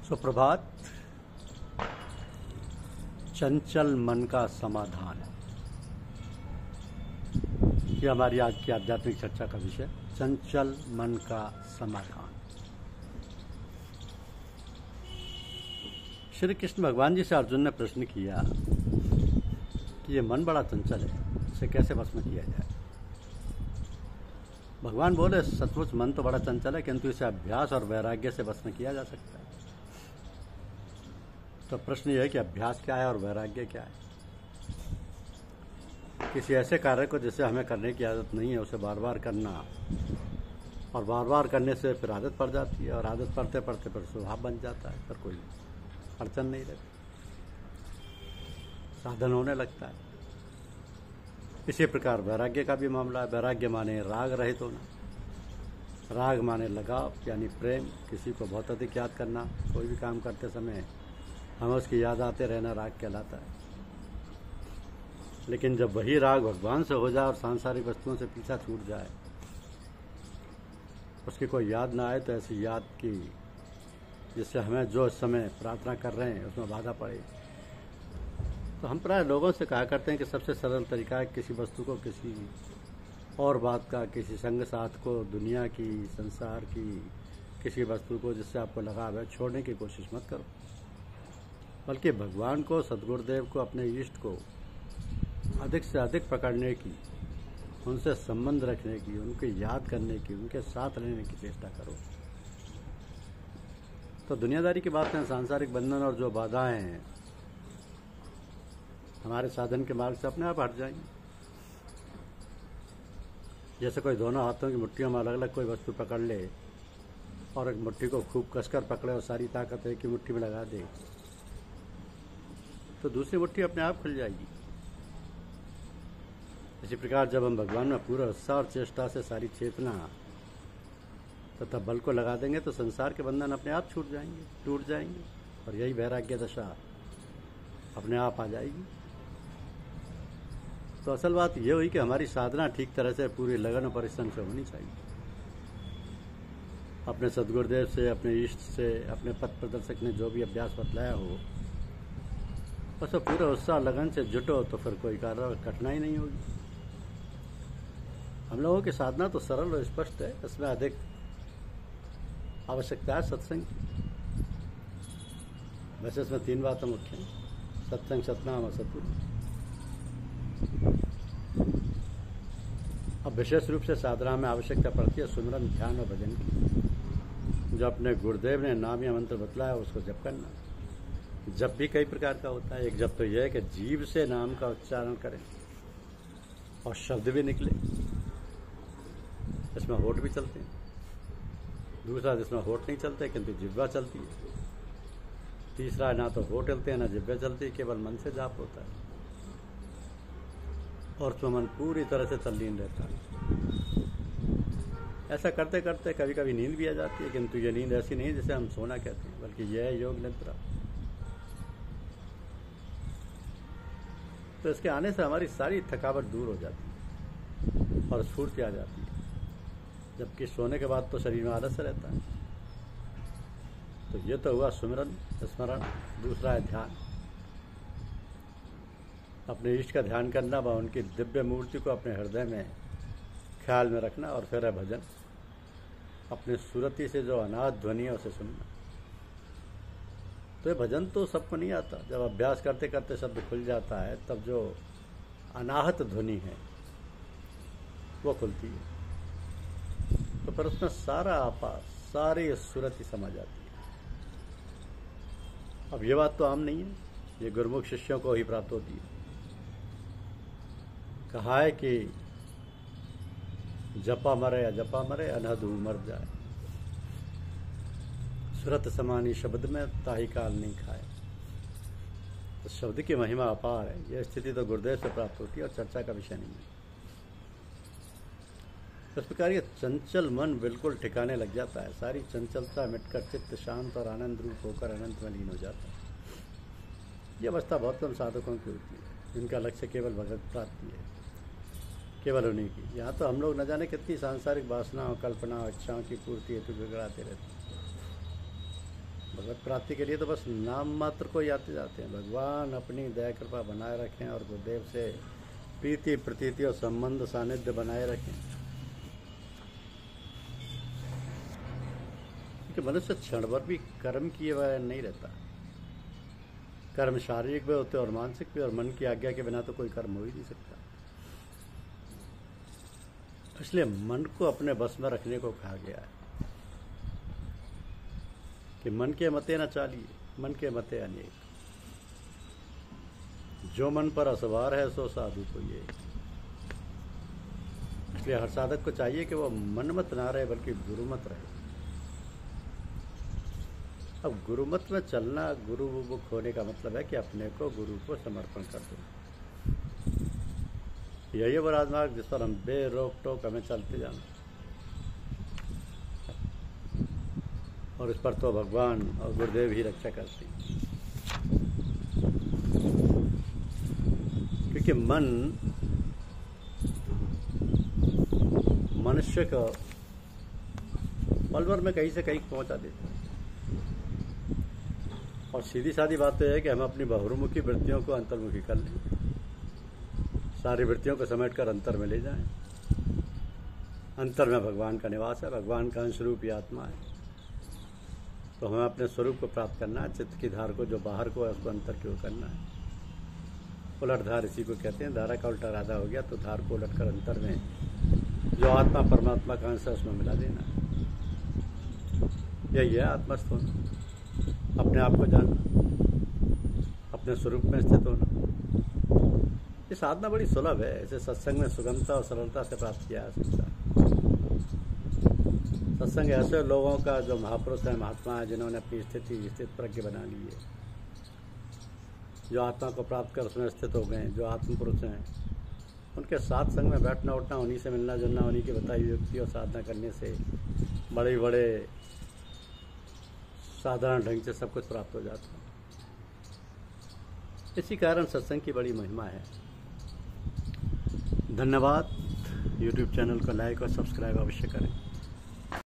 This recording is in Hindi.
सुप्रभात। चंचल मन का समाधान, ये हमारी आज की आध्यात्मिक चर्चा का विषय। चंचल मन का समाधान। श्री कृष्ण भगवान जी से अर्जुन ने प्रश्न किया कि ये मन बड़ा चंचल है, इसे कैसे वश में किया जाए। भगवान बोले, सचमुच मन तो बड़ा चंचल है, किंतु इसे अभ्यास और वैराग्य से वश में किया जा सकता है। तो प्रश्न यह है कि अभ्यास क्या है और वैराग्य क्या है। किसी ऐसे कार्य को जिसे हमें करने की आदत नहीं है, उसे बार बार करना, और बार बार करने से फिर आदत पड़ जाती है, और आदत पड़ते पड़ते फिर स्वभाव बन जाता है, फिर कोई अड़चन नहीं रहती, साधन होने लगता है। इसी प्रकार वैराग्य का भी मामला है। वैराग्य माने राग रहित होना। राग माने लगाव यानी प्रेम, किसी को बहुत अधिक याद करना। कोई भी काम करते समय हमें उसकी याद आते रहना राग कहलाता है। लेकिन जब वही राग भगवान से हो जाए और सांसारिक वस्तुओं से पीछा छूट जाए, उसकी कोई याद ना आए, तो ऐसी याद की जिससे हमें जो इस समय प्रार्थना कर रहे हैं उसमें बाधा पड़े। तो हम प्राय लोगों से कहा करते हैं कि सबसे सरल तरीका है किसी वस्तु को, किसी और बात का, किसी संग साथ को, दुनिया की, संसार की किसी वस्तु को जिससे आपको लगाव है, छोड़ने की कोशिश मत करो, बल्कि भगवान को, सद्गुरुदेव को, अपने इष्ट को अधिक से अधिक पकड़ने की, उनसे संबंध रखने की, उनकी याद करने की, उनके साथ रहने की चेष्टा करो। तो दुनियादारी की बातें, सांसारिक बंधन और जो बाधाएं हैं हमारे साधन के मार्ग से अपने आप हट जाएंगी। जैसे कोई दोनों हाथों की मुट्ठियों में अलग अलग कोई वस्तु पकड़ ले और एक मुट्ठी को खूब कसकर पकड़े और सारी ताकत एक ही मुट्ठी में लगा दे, तो दूसरी मुट्ठी अपने आप खुल जाएगी। इसी प्रकार जब हम भगवान में पूरा उत्साह और चेष्टा से सारी चेतना तथा बल को लगा देंगे, तो संसार के बंधन अपने आप छूट जाएंगे, टूट जाएंगे, और यही वैराग्य दशा अपने आप आ जाएगी। तो असल बात यह हुई कि हमारी साधना ठीक तरह से पूरी लगन और परिश्रम से होनी चाहिए। अपने सद्गुरुदेव से, अपने इष्ट से, अपने पथ प्रदर्शक ने जो भी अभ्यास बतलाया हो, बस पूरे उत्साह लगन से जुटो, तो फिर कोई कार्य कठिनाई नहीं होगी। हम लोगों की साधना तो सरल और स्पष्ट है, इसमें अधिक आवश्यकता है सत्संग। वैसे इसमें 3 बातें मुख्य हैं: सत्संग, सतनाम और सतगुरु। अब विशेष रूप से साधना में आवश्यकता पड़ती है सुमिरन, ध्यान और भजन की। जो अपने गुरुदेव ने नाम या मंत्र बतलाया उसको जप करना। जप भी कई प्रकार का होता है। एक जप तो यह है कि जीभ से नाम का उच्चारण करें और शब्द भी निकले, इसमें होठ भी चलते हैं। दूसरा, जिसमें होठ नहीं चलते किंतु जिह्वा चलती है। तीसरा, ना तो होठ चलते हैं ना जिह्वा चलती है, केवल मन से जाप होता है, और उसमें मन पूरी तरह से तल्लीन रहता है। ऐसा करते करते कभी कभी नींद भी आ जाती है, किंतु ये नींद ऐसी नहीं जिसे हम सोना कहते हैं, बल्कि यह है योग निद्रा। तो इसके आने से हमारी सारी थकावट दूर हो जाती है और स्फूर्ति आ जाती है, जबकि सोने के बाद तो शरीर में आलस रहता है। तो ये तो हुआ सुमिरन, स्मरण। दूसरा है ध्यान। अपने इष्ट का ध्यान करना व उनकी दिव्य मूर्ति को अपने हृदय में ख्याल में रखना। और फिर है भजन। अपने सुरति से जो अनाद ध्वनि है उसे सुनना। तो ये भजन तो सबको नहीं आता। जब अभ्यास करते करते शब्द खुल जाता है, तब जो अनाहत ध्वनि है वो खुलती है, तो फिर उसमें सारा आपा, सारी सुरति समा जाती है। अब ये बात तो आम नहीं है, ये गुरुमुख शिष्यों को ही प्राप्त होती है। कहा है कि जपा मरे या जपा मरे, अनहद मर जाए। सुरत समानी शब्द में ताही काल नहीं खाए। तो शब्द की महिमा अपार है। यह स्थिति तो गुरुदेव से प्राप्त होती है और चर्चा का विषय नहीं है। इस प्रकार ये चंचल मन बिल्कुल ठिकाने लग जाता है। सारी चंचलता मिटकर चित्त शांत और आनंद रूप होकर अनंत में लीन हो जाता है। यह अवस्था बहुत कम साधकों की होती है, जिनका लक्ष्य केवल भगवत प्राप्ति है, केवल उन्हीं की। यहाँ तो हम लोग न जाने कितनी सांसारिक वासनाओं, कल्पनाओं, इच्छाओं की पूर्ति हेतु बिगड़ाते रहते हैं। भगवत प्राप्ति के लिए तो बस नाम मात्र को ही आते जाते हैं। भगवान अपनी दया कृपा बनाए रखें और गुरुदेव से प्रीति प्रतीति और संबंध सानिध्य बनाए रखें, क्योंकि मनुष्य क्षण भर भी कर्म किए हुए नहीं रहता। कर्म शारीरिक भी होते और मानसिक भी, और मन की आज्ञा के बिना तो कोई कर्म हो ही नहीं सकता। इसलिए मन को अपने बस में रखने को कहा गया है कि मन के मते न चालिए, मन के मते अनेक। जो मन पर असवार है सो साधु को ये। इसलिए हर साधक को चाहिए कि वो मनमत ना रहे बल्कि गुरुमत रहे। अब गुरुमत में चलना, गुरु मुख होने का मतलब है कि अपने को गुरु को समर्पण कर दो। यही वो राजमार्ग जिस पर हम बेरोक टोक हमें चलते जाना, और इस पर तो भगवान और गुरुदेव ही रक्षा करते हैं। क्योंकि मन मनुष्य को पल भर में कहीं से कहीं पहुंचा देता है। और सीधी सादी बात तो है कि हम अपनी बहुमुखी वृत्तियों को अंतर्मुखी कर लें, सारी वृत्तियों को समेटकर अंतर में ले जाएं। अंतर में भगवान का निवास है, भगवान का अंशरूप ही आत्मा है। तो हमें अपने स्वरूप को प्राप्त करना है। चित्त की धार को जो बाहर को है उसको अंतर की ओर करना है। उलट धार इसी को कहते हैं। धारा का उल्टा राधा हो गया, तो धार को उलट कर अंतर में जो आत्मा परमात्मा का अंश है उसमें मिला देना। यही है आत्मस्थ होना, अपने आप को जानना, अपने स्वरूप में स्थित होना। ये साधना बड़ी सुलभ है। इसे सत्संग में सुगमता और सरलता से प्राप्त किया जा सकता है। सत्संग ऐसे लोगों का जो महापुरुष है, महात्मा है, जिन्होंने अपनी स्थित प्रज्ञ बना ली है, जो आत्मा को प्राप्त कर उसमें स्थित हो गए, जो आत्म पुरुष हैं, उनके साथ संग में बैठना उठना, उन्हीं से मिलना जुलना, उन्हीं की बताई हुई युक्ति और साधना करने से बड़े बड़े साधारण ढंग से सब कुछ प्राप्त हो जाता है। इसी कारण सत्संग की बड़ी महिमा है। धन्यवाद। YouTube चैनल को लाइक और सब्सक्राइब अवश्य करें।